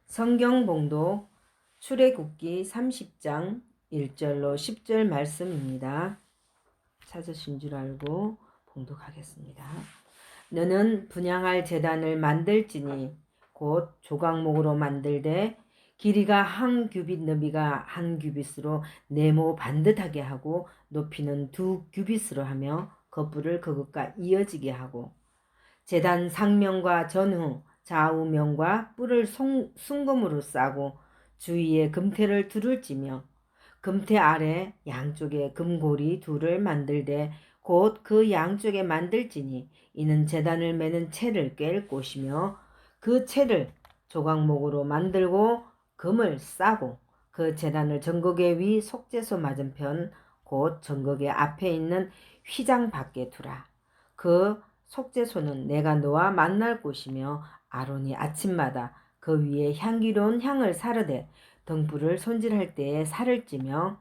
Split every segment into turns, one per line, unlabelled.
성경봉독 출애굽기 30장 1절로 10절 말씀입니다. 찾으신 줄 알고 봉독하겠습니다. 너는 분향할 제단을 만들지니 곧 조각목으로 만들되 길이가 한 규빗 너비가 한 규빗으로 네모 반듯하게 하고 높이는 2규빗으로 하며 겉불을 그것과 이어지게 하고 제단 상면과 전후 좌우면과 뿔을 순금으로 싸고 주위에 금태를 둘을 찌며 금태 아래 양쪽에 금고리 둘을 만들되 곧 그 양쪽에 만들지니 이는 제단을 매는 채를 꿰을 곳이며 그 채를 조각목으로 만들고 금을 싸고 그 제단을 정거계 위 속죄소 맞은편 곧 정거계 앞에 있는 휘장 밖에 두라. 그 속죄소는 내가 너와 만날 곳이며 아론이 아침마다 그 위에 향기로운 향을 사르되 등불을 손질할 때에 살을 찌며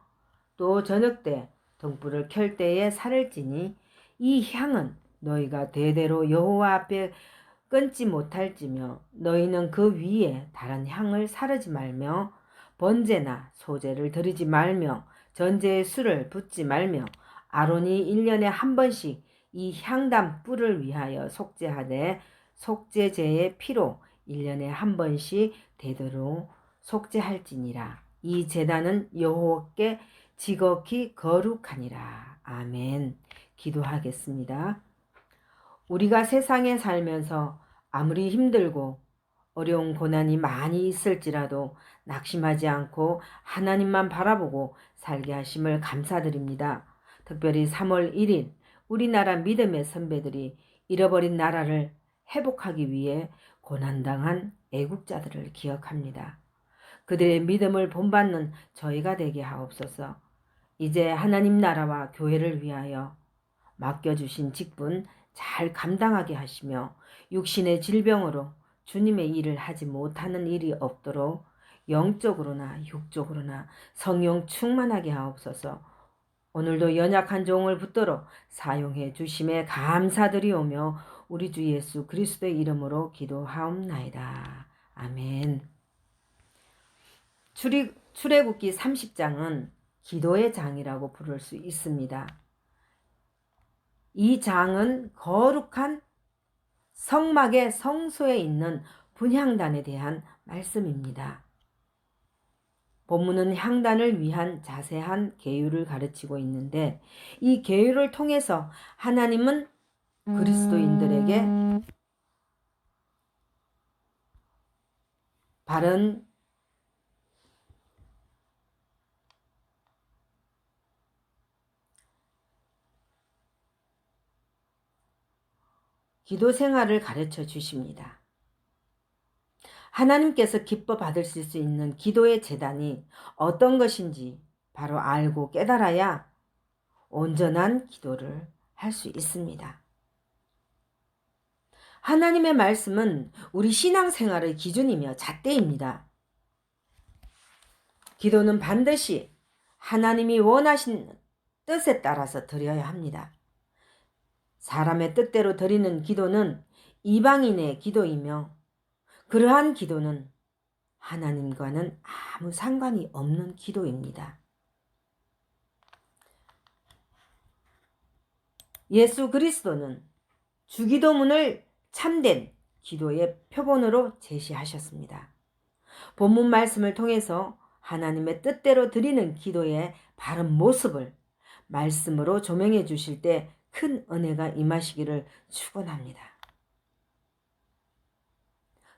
또 저녁 때 등불을 켤 때에 살을 찌니 이 향은 너희가 대대로 여호와 앞에 끊지 못할지며 너희는 그 위에 다른 향을 사르지 말며 번제나 소제를 드리지 말며 전제에 술을 붓지 말며 아론이 1년에 한 번씩 이 향단 뿔을 위하여 속죄하되 속죄제의 피로 1년에 한 번씩 대대로 속죄할지니라. 이 제단은 여호와께 지극히 거룩하니라. 아멘. 기도하겠습니다. 우리가 세상에 살면서 아무리 힘들고 어려운 고난이 많이 있을지라도 낙심하지 않고 하나님만 바라보고 살게 하심을 감사드립니다. 특별히 3월 1일 우리나라 믿음의 선배들이 잃어버린 나라를 회복하기 위해 고난당한 애국자들을 기억합니다. 그들의 믿음을 본받는 저희가 되게 하옵소서. 이제 하나님 나라와 교회를 위하여 맡겨주신 직분 잘 감당하게 하시며 육신의 질병으로 주님의 일을 하지 못하는 일이 없도록 영적으로나 육적으로나 성령 충만하게 하옵소서. 오늘도 연약한 종을 붙들어 사용해 주심에 감사드리오며 우리 주 예수 그리스도의 이름으로 기도하옵나이다. 아멘. 출애굽기 30장은 기도의 장이라고 부를 수 있습니다. 이 장은 거룩한 성막의 성소에 있는 분향단에 대한 말씀입니다. 본문은 향단을 위한 자세한 계율을 가르치고 있는데 이 계율을 통해서 하나님은 그리스도인들에게 바른 기도 생활을 가르쳐 주십니다. 하나님께서 기뻐 받으실 수 있는 기도의 제단이 어떤 것인지 바로 알고 깨달아야 온전한 기도를 할 수 있습니다. 하나님의 말씀은 우리 신앙생활의 기준이며 잣대입니다. 기도는 반드시 하나님이 원하신 뜻에 따라서 드려야 합니다. 사람의 뜻대로 드리는 기도는 이방인의 기도이며 그러한 기도는 하나님과는 아무 상관이 없는 기도입니다. 예수 그리스도는 주기도문을 참된 기도의 표본으로 제시하셨습니다. 본문 말씀을 통해서 하나님의 뜻대로 드리는 기도의 바른 모습을 말씀으로 조명해 주실 때 큰 은혜가 임하시기를 축원합니다.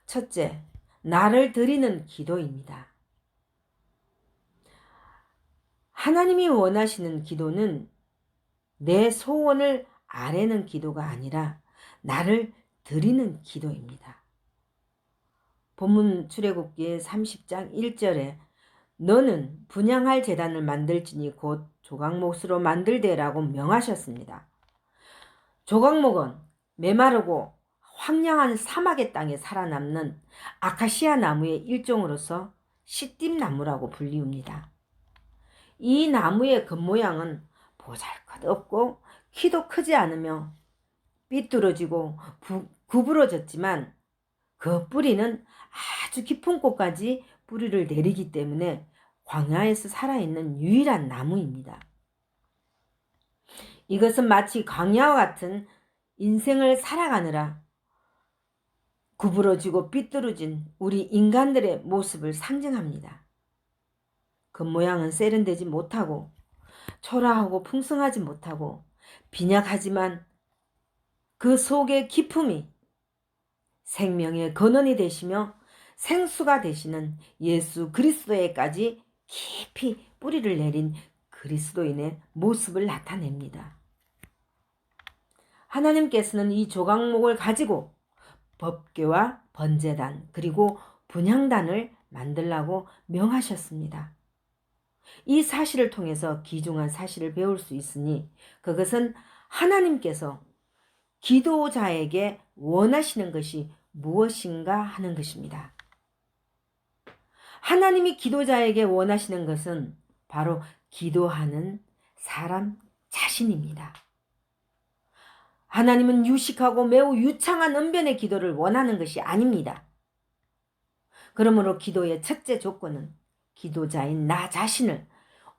첫째, 나를 드리는 기도입니다. 하나님이 원하시는 기도는 내 소원을 아뢰는 기도가 아니라 나를 드리는 기도입니다. 본문 출애굽기 30장 1절에 너는 분향할 제단을 만들지니 곧 조각목으로 만들되라고 명하셨습니다. 조각목은 메마르고 황량한 사막의 땅에 살아남는 아카시아 나무의 일종으로서 시띠나무라고 불리웁니다. 이 나무의 겉모양은 보잘것없고 키도 크지 않으며 삐뚤어지고 구부러졌지만 그 뿌리는 아주 깊은 곳까지 뿌리를 내리기 때문에 광야에서 살아있는 유일한 나무입니다. 이것은 마치 광야와 같은 인생을 살아가느라 구부러지고 삐뚤어진 우리 인간들의 모습을 상징합니다. 그 모양은 세련되지 못하고 초라하고 풍성하지 못하고 빈약하지만 그 속의 기품이 생명의 근원이 되시며 생수가 되시는 예수 그리스도에까지 깊이 뿌리를 내린 그리스도인의 모습을 나타냅니다. 하나님께서는 이 조각목을 가지고 법궤와 번제단 그리고 분향단을 만들라고 명하셨습니다. 이 사실을 통해서 귀중한 사실을 배울 수 있으니 그것은 하나님께서 기도자에게 원하시는 것이 무엇인가 하는 것입니다. 하나님이 기도자에게 원하시는 것은 바로 기도하는 사람 자신입니다. 하나님은 유식하고 매우 유창한 언변의 기도를 원하는 것이 아닙니다. 그러므로 기도의 첫째 조건은 기도자인 나 자신을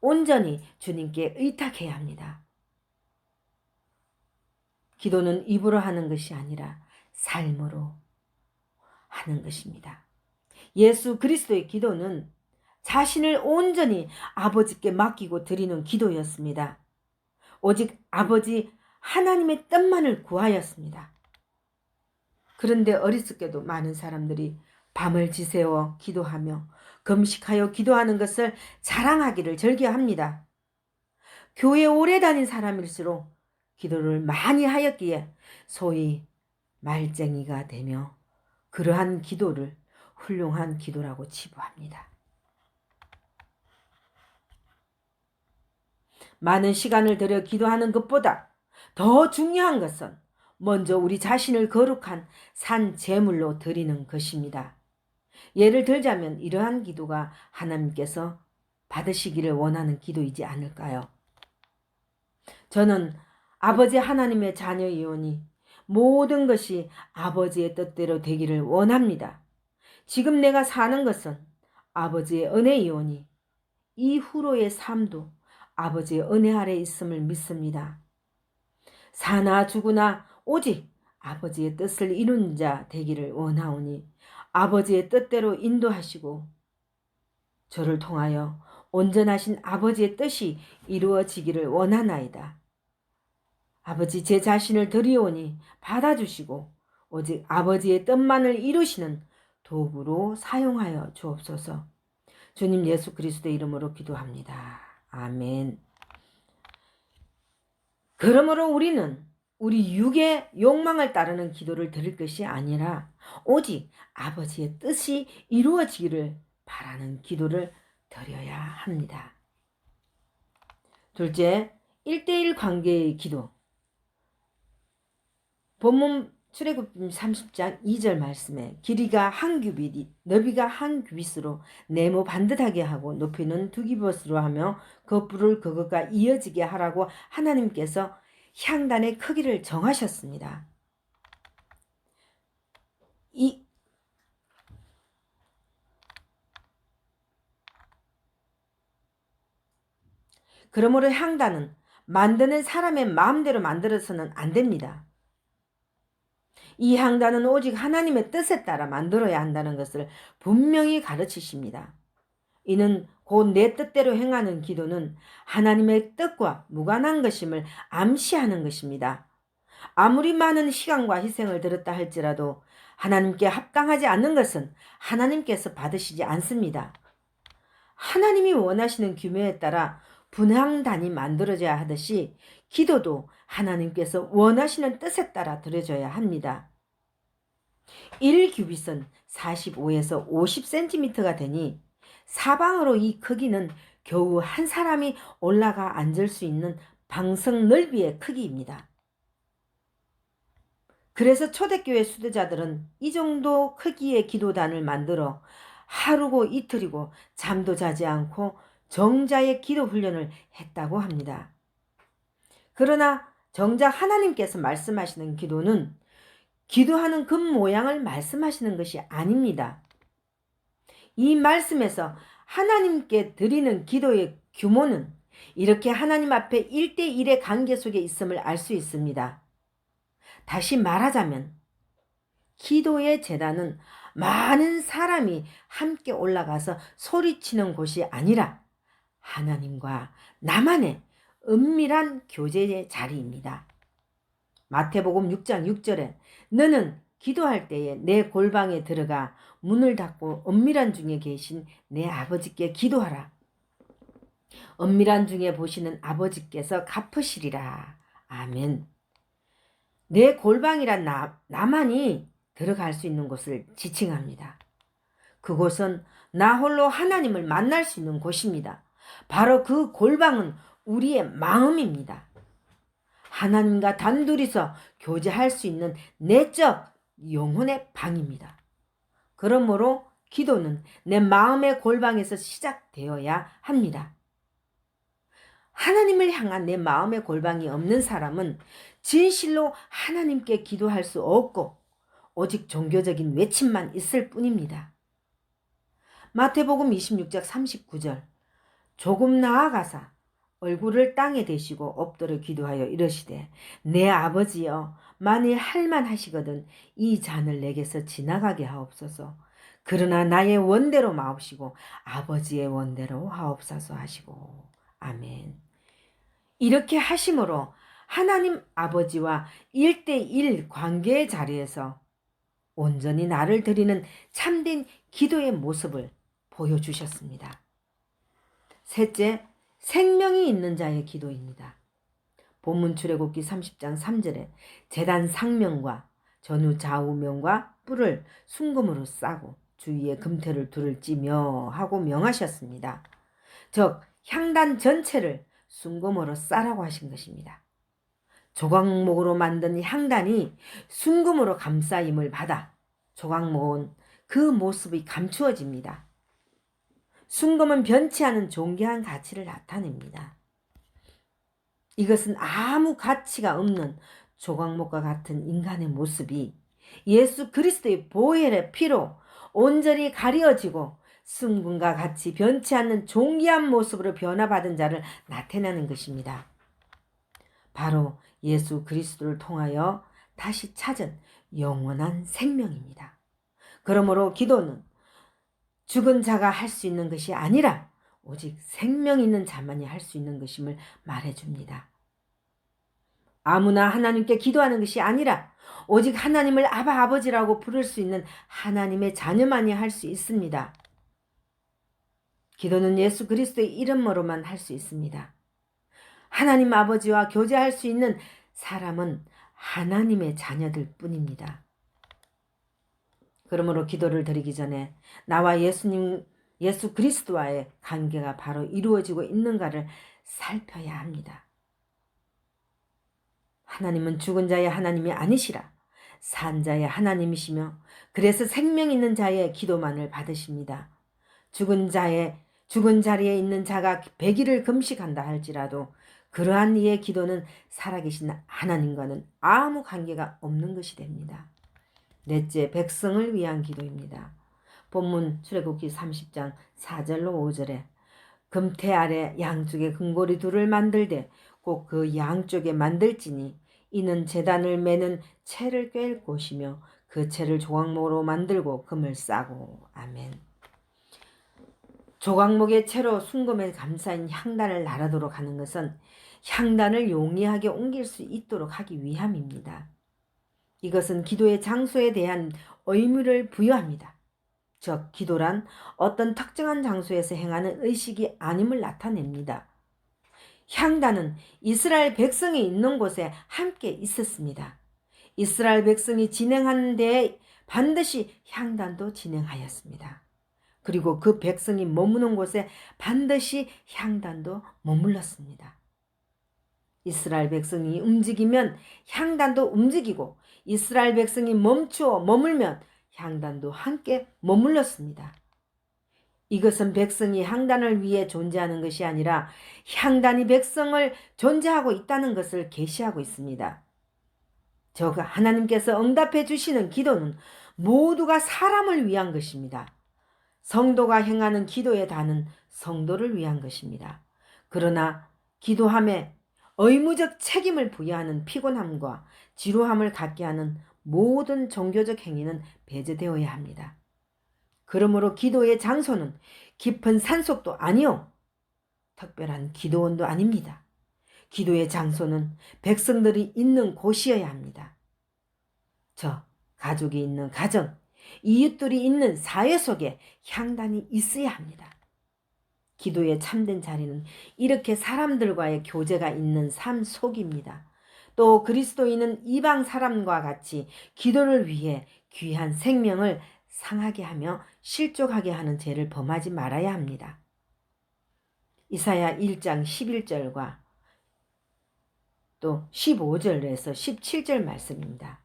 온전히 주님께 의탁해야 합니다. 기도는 입으로 하는 것이 아니라 삶으로 하는 것입니다. 예수 그리스도의 기도는 자신을 온전히 아버지께 맡기고 드리는 기도였습니다. 오직 아버지 하나님의 뜻만을 구하였습니다. 그런데 어리석게도 많은 사람들이 밤을 지새워 기도하며 금식하여 기도하는 것을 자랑하기를 즐겨합니다. 교회 오래 다닌 사람일수록 기도를 많이 하였기에 소위 말쟁이가 되며 그러한 기도를 훌륭한 기도라고 치부합니다. 많은 시간을 들여 기도하는 것보다 더 중요한 것은 먼저 우리 자신을 거룩한 산 제물로 드리는 것입니다. 예를 들자면 이러한 기도가 하나님께서 받으시기를 원하는 기도이지 않을까요? 저는 아버지 하나님의 자녀이오니 모든 것이 아버지의 뜻대로 되기를 원합니다. 지금 내가 사는 것은 아버지의 은혜이오니 이후로의 삶도 아버지의 은혜 아래 있음을 믿습니다. 사나 죽으나 오직 아버지의 뜻을 이룬 자 되기를 원하오니 아버지의 뜻대로 인도하시고 저를 통하여 온전하신 아버지의 뜻이 이루어지기를 원하나이다. 아버지 제 자신을 드리오니 받아주시고 오직 아버지의 뜻만을 이루시는 도구로 사용하여 주옵소서. 주님 예수 그리스도의 이름으로 기도합니다. 아멘. 그러므로 우리는 우리 육의 욕망을 따르는 기도를 드릴 것이 아니라 오직 아버지의 뜻이 이루어지기를 바라는 기도를 드려야 합니다. 둘째, 1대1 관계의 기도. 본문 출애굽기 30장 2절 말씀에 길이가 한 규빗, 너비가 한 규빗으로 네모 반듯하게 하고 높이는 2규빗으로 하며 그 뿔을 그것과 이어지게 하라고 하나님께서 향단의 크기를 정하셨습니다. 그러므로 향단은 만드는 사람의 마음대로 만들어서는 안 됩니다. 이 향단은 오직 하나님의 뜻에 따라 만들어야 한다는 것을 분명히 가르치십니다. 이는 곧 내 뜻대로 행하는 기도는 하나님의 뜻과 무관한 것임을 암시하는 것입니다. 아무리 많은 시간과 희생을 들였다 할지라도 하나님께 합당하지 않는 것은 하나님께서 받으시지 않습니다. 하나님이 원하시는 규모에 따라 분향단이 만들어져야 하듯이 기도도 하나님께서 원하시는 뜻에 따라 드려져야 합니다. 1규빗은 45에서 50cm가 되니 사방으로 이 크기는 겨우 한 사람이 올라가 앉을 수 있는 방석 넓이의 크기입니다. 그래서 초대교회 수도자들은 이 정도 크기의 기도단을 만들어 하루고 이틀이고 잠도 자지 않고 정자의 기도 훈련을 했다고 합니다. 그러나 정작 하나님께서 말씀하시는 기도는 기도하는 금 모양을 말씀하시는 것이 아닙니다. 이 말씀에서 하나님께 드리는 기도의 규모는 이렇게 하나님 앞에 1대1의 관계 속에 있음을 알 수 있습니다. 다시 말하자면 기도의 제단은 많은 사람이 함께 올라가서 소리치는 곳이 아니라 하나님과 나만의 은밀한 교제의 자리입니다. 마태복음 6장 6절에 너는 기도할 때에 내 골방에 들어가 문을 닫고 은밀한 중에 계신 내 아버지께 기도하라. 은밀한 중에 보시는 아버지께서 갚으시리라. 아멘. 내 골방이란 나만이 들어갈 수 있는 곳을 지칭합니다. 그곳은 나 홀로 하나님을 만날 수 있는 곳입니다. 바로 그 골방은 우리의 마음입니다. 하나님과 단둘이서 교제할 수 있는 내적 영혼의 방입니다. 그러므로 기도는 내 마음의 골방에서 시작되어야 합니다. 하나님을 향한 내 마음의 골방이 없는 사람은 진실로 하나님께 기도할 수 없고 오직 종교적인 외침만 있을 뿐입니다. 마태복음 26장 39절 조금 나아가사 얼굴을 땅에 대시고 엎드려 기도하여 이르시되 내 아버지여 만일 할만하시거든 이 잔을 내게서 지나가게 하옵소서. 그러나 나의 원대로 마옵시고 아버지의 원대로 하옵소서 하시고. 아멘. 이렇게 하심으로 하나님 아버지와 1대1 관계의 자리에서 온전히 나를 드리는 참된 기도의 모습을 보여주셨습니다. 셋째, 생명이 있는 자의 기도입니다. 본문 출애굽기 30장 3절에 제단 상명과 전후 좌우명과 뿔을 순금으로 싸고 주위에 금태를 둘을 찌며 하고 명하셨습니다. 즉 향단 전체를 순금으로 싸라고 하신 것입니다. 조각목으로 만든 향단이 순금으로 감싸임을 받아 조각목은 그 모습이 감추어집니다. 순금은 변치 않은 존귀한 가치를 나타냅니다. 이것은 아무 가치가 없는 조각목과 같은 인간의 모습이 예수 그리스도의 보혈의 피로 온전히 가려지고 순금과 같이 변치 않는 존귀한 모습으로 변화받은 자를 나타내는 것입니다. 바로 예수 그리스도를 통하여 다시 찾은 영원한 생명입니다. 그러므로 기도는 죽은 자가 할 수 있는 것이 아니라 오직 생명 있는 자만이 할 수 있는 것임을 말해줍니다. 아무나 하나님께 기도하는 것이 아니라 오직 하나님을 아바 아버지라고 부를 수 있는 하나님의 자녀만이 할 수 있습니다. 기도는 예수 그리스도의 이름으로만 할 수 있습니다. 하나님 아버지와 교제할 수 있는 사람은 하나님의 자녀들 뿐입니다. 그러므로 기도를 드리기 전에 나와 예수 그리스도와의 관계가 바로 이루어지고 있는가를 살펴야 합니다. 하나님은 죽은 자의 하나님이 아니시라 산 자의 하나님이시며 그래서 생명 있는 자의 기도만을 받으십니다. 죽은 자리에 있는 자가 100일을 금식한다 할지라도 그러한 이의 기도는 살아계신 하나님과는 아무 관계가 없는 것이 됩니다. 넷째, 백성을 위한 기도입니다. 본문 출애굽기 30장 4절로 5절에 금태 아래 양쪽에 금고리 둘을 만들되 꼭 그 양쪽에 만들지니 이는 제단을 매는 채를 꿰일 곳이며 그 채를 조각목으로 만들고 금을 싸고. 아멘. 조각목의 채로 순금에 감싸인 향단을 나르도록 하는 것은 향단을 용이하게 옮길 수 있도록 하기 위함입니다. 이것은 기도의 장소에 대한 의무를 부여합니다. 즉 기도란 어떤 특정한 장소에서 행하는 의식이 아님을 나타냅니다. 향단은 이스라엘 백성이 있는 곳에 함께 있었습니다. 이스라엘 백성이 진행하는 데에 반드시 향단도 진행하였습니다. 그리고 그 백성이 머무는 곳에 반드시 향단도 머물렀습니다. 이스라엘 백성이 움직이면 향단도 움직이고 이스라엘 백성이 멈추어 머물면 향단도 함께 머물렀습니다. 이것은 백성이 향단을 위해 존재하는 것이 아니라 향단이 백성을 존재하고 있다는 것을 계시하고 있습니다. 하나님께서 응답해 주시는 기도는 모두가 사람을 위한 것입니다. 성도가 행하는 기도의 단은 성도를 위한 것입니다. 그러나 기도함에 의무적 책임을 부여하는 피곤함과 지루함을 갖게 하는 모든 종교적 행위는 배제되어야 합니다. 그러므로 기도의 장소는 깊은 산속도 아니요, 특별한 기도원도 아닙니다. 기도의 장소는 백성들이 있는 곳이어야 합니다. 가족이 있는 가정, 이웃들이 있는 사회 속에 향단이 있어야 합니다. 기도의 참된 자리는 이렇게 사람들과의 교제가 있는 삶 속입니다. 또 그리스도인은 이방 사람과 같이 기도를 위해 귀한 생명을 상하게 하며 실족하게 하는 죄를 범하지 말아야 합니다. 이사야 1장 11절과 또 15절에서 17절 말씀입니다.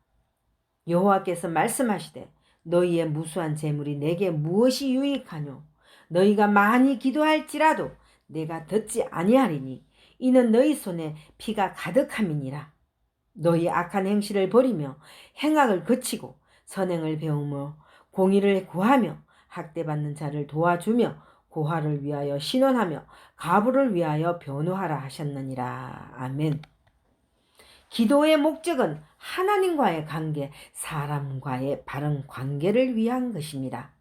여호와께서 말씀하시되 너희의 무수한 재물이 내게 무엇이 유익하뇨? 너희가 많이 기도할지라도 내가 듣지 아니하리니 이는 너희 손에 피가 가득함이니라. 너희 악한 행실을 버리며 행악을 그치고 선행을 배우며 공의를 구하며 학대받는 자를 도와주며 고아를 위하여 신원하며 가부를 위하여 변호하라 하셨느니라. 아멘. 기도의 목적은 하나님과의 관계, 사람과의 바른 관계를 위한 것입니다.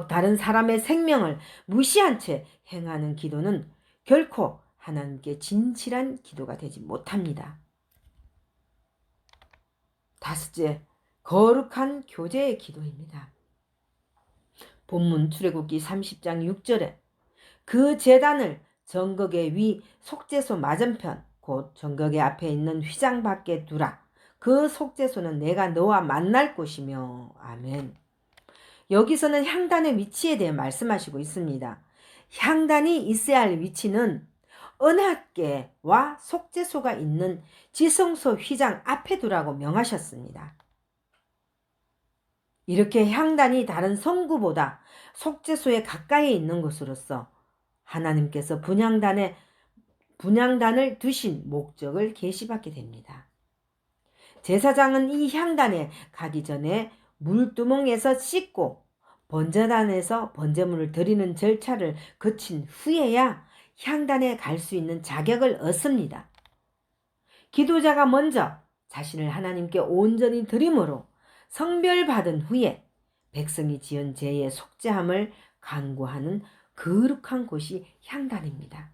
다른 사람의 생명을 무시한 채 행하는 기도는 결코 하나님께 진실한 기도가 되지 못합니다. 다섯째, 거룩한 교제의 기도입니다. 본문 출애굽기 30장 6절에 그 제단을 정극의 위 속죄소 맞은편 곧 정극의 앞에 있는 휘장 밖에 두라. 그 속죄소는 내가 너와 만날 곳이며. 아멘. 여기서는 향단의 위치에 대해 말씀하시고 있습니다. 향단이 있어야 할 위치는 언약궤와 속죄소가 있는 지성소 휘장 앞에 두라고 명하셨습니다. 이렇게 향단이 다른 성구보다 속죄소에 가까이 있는 것으로서 하나님께서 분향단을 두신 목적을 계시받게 됩니다. 제사장은 이 향단에 가기 전에 물두멍에서 씻고 번제단에서 번제물을 드리는 절차를 거친 후에야 향단에 갈 수 있는 자격을 얻습니다. 기도자가 먼저 자신을 하나님께 온전히 드림으로 성별받은 후에 백성이 지은 죄의 속죄함을 간구하는 거룩한 곳이 향단입니다.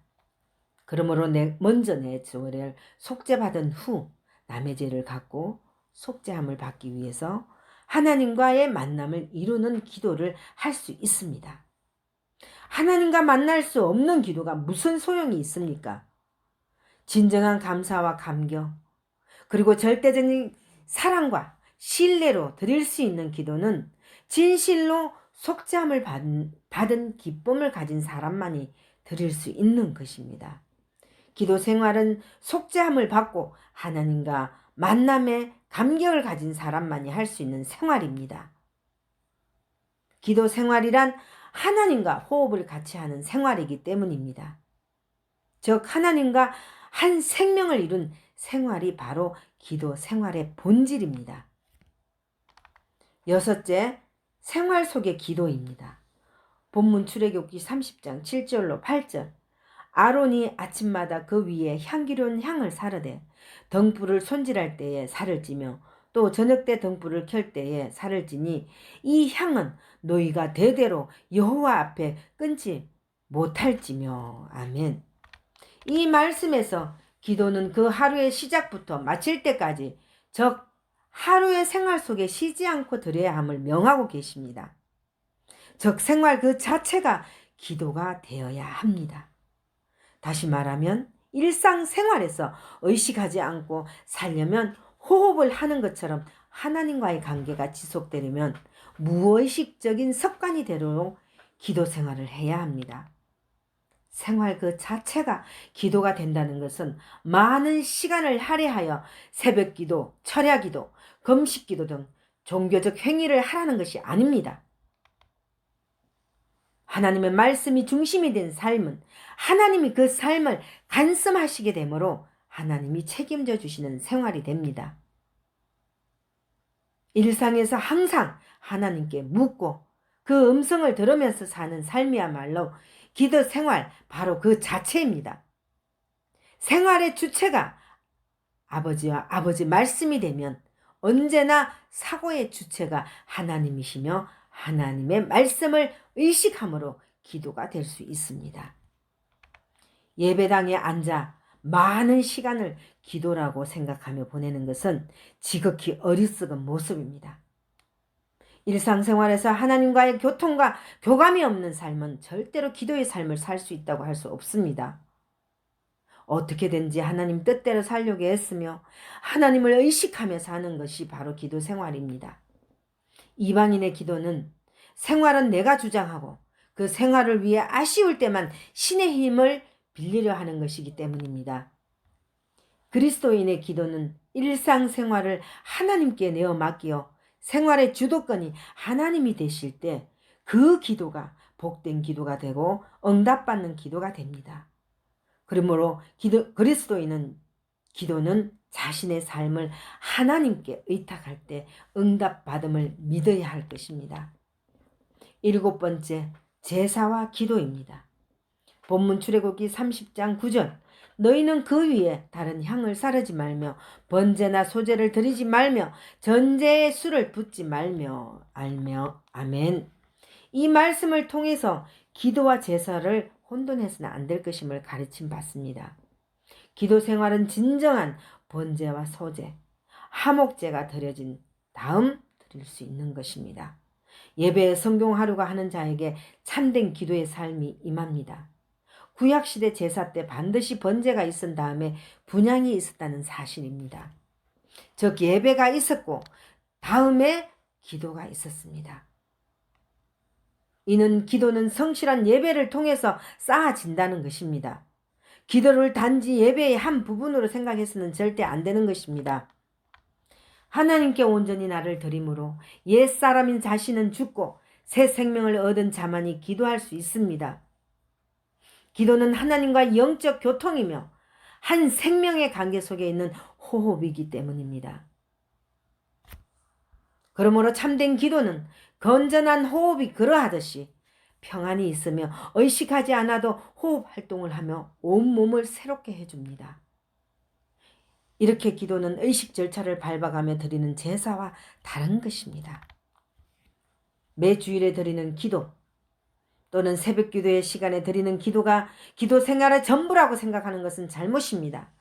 그러므로 먼저 내 죄를 속죄받은 후 남의 죄를 갖고 속죄함을 받기 위해서 하나님과의 만남을 이루는 기도를 할 수 있습니다. 하나님과 만날 수 없는 기도가 무슨 소용이 있습니까? 진정한 감사와 감격, 그리고 절대적인 사랑과 신뢰로 드릴 수 있는 기도는 진실로 속죄함을 받은 기쁨을 가진 사람만이 드릴 수 있는 것입니다. 기도 생활은 속죄함을 받고 하나님과 만남의 감격을 가진 사람만이 할 수 있는 생활입니다. 기도 생활이란 하나님과 호흡을 같이 하는 생활이기 때문입니다. 즉 하나님과 한 생명을 이룬 생활이 바로 기도 생활의 본질입니다. 여섯째, 생활 속의 기도입니다. 본문 출애굽기 30장 7절로 8절. 아론이 아침마다 그 위에 향기로운 향을 사르되 등불을 손질할 때에 살을 찌며 또 저녁 때 등불을 켤 때에 살을 찌니 이 향은 너희가 대대로 여호와 앞에 끊지 못할지며. 아멘. 이 말씀에서 기도는 그 하루의 시작부터 마칠 때까지, 즉 하루의 생활 속에 쉬지 않고 드려야 함을 명하고 계십니다. 즉 생활 그 자체가 기도가 되어야 합니다. 다시 말하면 일상생활에서 의식하지 않고 살려면 호흡을 하는 것처럼 하나님과의 관계가 지속되려면 무의식적인 습관이 되도록 기도 생활을 해야 합니다. 생활 그 자체가 기도가 된다는 것은 많은 시간을 할애하여 새벽기도, 철야기도, 금식기도 등 종교적 행위를 하라는 것이 아닙니다. 하나님의 말씀이 중심이 된 삶은 하나님이 그 삶을 간섭하시게 되므로 하나님이 책임져 주시는 생활이 됩니다. 일상에서 항상 하나님께 묻고 그 음성을 들으면서 사는 삶이야말로 기도 생활 바로 그 자체입니다. 생활의 주체가 아버지와 아버지 말씀이 되면 언제나 사고의 주체가 하나님이시며 하나님의 말씀을 의식함으로 기도가 될 수 있습니다. 예배당에 앉아 많은 시간을 기도라고 생각하며 보내는 것은 지극히 어리석은 모습입니다. 일상생활에서 하나님과의 교통과 교감이 없는 삶은 절대로 기도의 삶을 살 수 있다고 할 수 없습니다. 어떻게든지 하나님 뜻대로 살려고 했으며 하나님을 의식하며 사는 것이 바로 기도 생활입니다. 이방인의 기도는 생활은 내가 주장하고 그 생활을 위해 아쉬울 때만 신의 힘을 빌리려 하는 것이기 때문입니다. 그리스도인의 기도는 일상생활을 하나님께 내어 맡기어 생활의 주도권이 하나님이 되실 때 그 기도가 복된 기도가 되고 응답받는 기도가 됩니다. 그러므로 그리스도인은 기도는 자신의 삶을 하나님께 의탁할 때 응답받음을 믿어야 할 것입니다. 7번째, 제사와 기도입니다. 본문 출애굽기 30장 9절 너희는 그 위에 다른 향을 사르지 말며 번제나 소제를 드리지 말며 전제의 술을 붓지 말며 아멘. 이 말씀을 통해서 기도와 제사를 혼돈해서는 안 될 것임을 가르침 받습니다. 기도 생활은 진정한 번제와 소제, 화목제가 드려진 다음 드릴 수 있는 것입니다. 예배에 성공하려고 하는 자에게 참된 기도의 삶이 임합니다. 구약시대 제사 때 반드시 번제가 있은 다음에 분향이 있었다는 사실입니다. 즉 예배가 있었고 다음에 기도가 있었습니다. 이는 기도는 성실한 예배를 통해서 쌓아진다는 것입니다. 기도를 단지 예배의 한 부분으로 생각해서는 절대 안 되는 것입니다. 하나님께 온전히 나를 드림으로 옛사람인 자신은 죽고 새 생명을 얻은 자만이 기도할 수 있습니다. 기도는 하나님과 영적 교통이며 한 생명의 관계 속에 있는 호흡이기 때문입니다. 그러므로 참된 기도는 건전한 호흡이 그러하듯이 평안이 있으며 의식하지 않아도 호흡 활동을 하며 온몸을 새롭게 해줍니다. 이렇게 기도는 의식 절차를 밟아가며 드리는 제사와 다른 것입니다. 매 주일에 드리는 기도 또는 새벽 기도의 시간에 드리는 기도가 기도 생활의 전부라고 생각하는 것은 잘못입니다.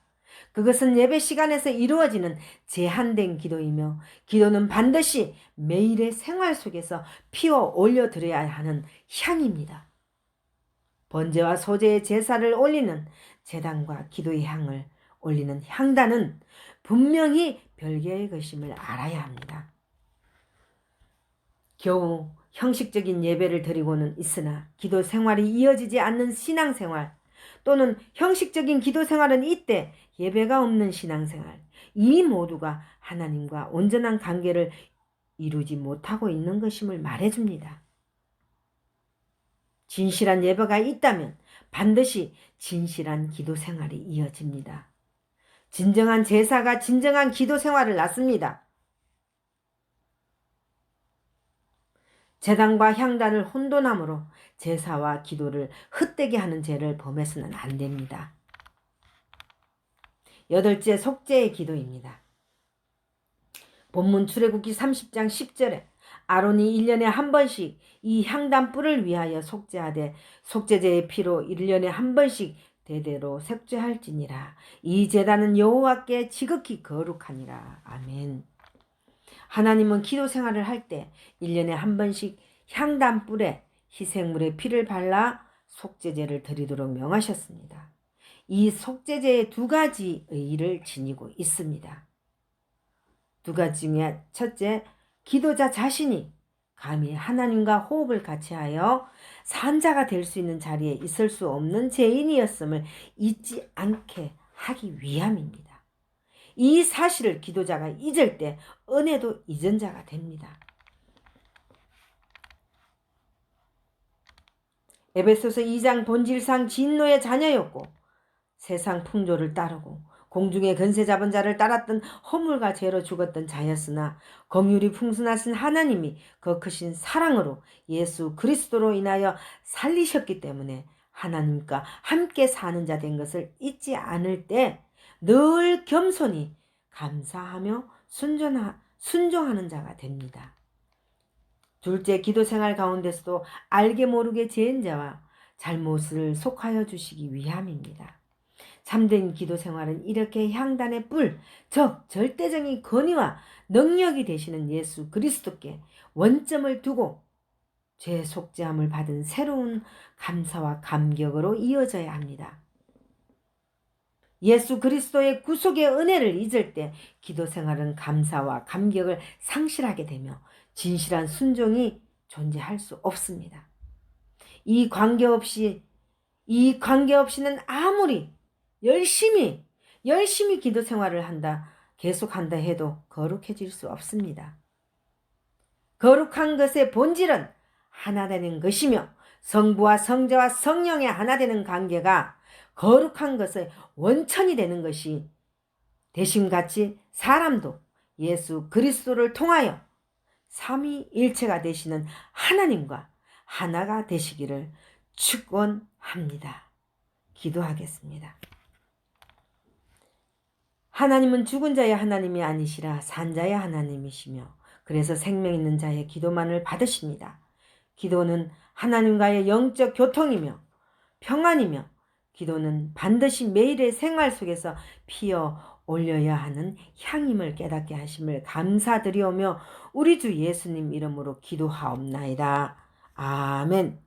그것은 예배 시간에서 이루어지는 제한된 기도이며 기도는 반드시 매일의 생활 속에서 피워 올려드려야 하는 향입니다. 번제와 소제의 제사를 올리는 제단과 기도의 향을 올리는 향단은 분명히 별개의 것임을 알아야 합니다. 겨우 형식적인 예배를 드리고는 있으나 기도 생활이 이어지지 않는 신앙생활 또는 형식적인 기도 생활은 이때 예배가 없는 신앙생활, 이 모두가 하나님과 온전한 관계를 이루지 못하고 있는 것임을 말해줍니다. 진실한 예배가 있다면 반드시 진실한 기도 생활이 이어집니다. 진정한 제사가 진정한 기도 생활을 낳습니다. 제단과 향단을 혼돈함으로 제사와 기도를 헛되게 하는 죄를 범해서는 안 됩니다. 8째 속죄의 기도입니다. 본문 출애굽기 30장 10절에 아론이 1년에 한 번씩 이 향단 뿔을 위하여 속죄하되 속죄제의 피로 1년에 한 번씩 대대로 속죄할지니라. 이 제단은 여호와께 지극히 거룩하니라. 아멘. 하나님은 기도 생활을 할 때 1년에 한 번씩 향단 뿔에 희생물의 피를 발라 속죄제를 드리도록 명하셨습니다. 이 속죄제의 2가지 의의를 지니고 있습니다. 2가지 중에 첫째, 기도자 자신이 감히 하나님과 호흡을 같이하여 산자가 될 수 있는 자리에 있을 수 없는 죄인이었음을 잊지 않게 하기 위함입니다. 이 사실을 기도자가 잊을 때 은혜도 잊은 자가 됩니다. 에베소서 2장 본질상 진노의 자녀였고 세상 풍조를 따르고 공중의 권세 잡은 자를 따랐던 허물과 죄로 죽었던 자였으나 긍휼이 풍성하신 하나님이 그 크신 사랑으로 예수 그리스도로 인하여 살리셨기 때문에 하나님과 함께 사는 자 된 것을 잊지 않을 때 늘 겸손히 감사하며 순종하는 자가 됩니다. 둘째, 기도 생활 가운데서도 알게 모르게 지은 자와 잘못을 속하여 주시기 위함입니다. 참된 기도 생활은 이렇게 향단의 뿔, 즉 절대적인 권위와 능력이 되시는 예수 그리스도께 원점을 두고 죄 속죄함을 받은 새로운 감사와 감격으로 이어져야 합니다. 예수 그리스도의 구속의 은혜를 잊을 때 기도 생활은 감사와 감격을 상실하게 되며 진실한 순종이 존재할 수 없습니다. 이 관계없이는 아무리 열심히 기도 생활을 계속한다 해도 거룩해질 수 없습니다. 거룩한 것의 본질은 하나 되는 것이며 성부와 성자와 성령의 하나 되는 관계가 거룩한 것의 원천이 되는 것이 되심같이 사람도 예수 그리스도를 통하여 삼위일체가 되시는 하나님과 하나가 되시기를 축원합니다. 기도하겠습니다. 하나님은 죽은 자의 하나님이 아니시라 산 자의 하나님이시며 그래서 생명 있는 자의 기도만을 받으십니다. 기도는 하나님과의 영적 교통이며 평안이며 기도는 반드시 매일의 생활 속에서 피어 올려야 하는 향임을 깨닫게 하심을 감사드리오며 우리 주 예수님 이름으로 기도하옵나이다. 아멘.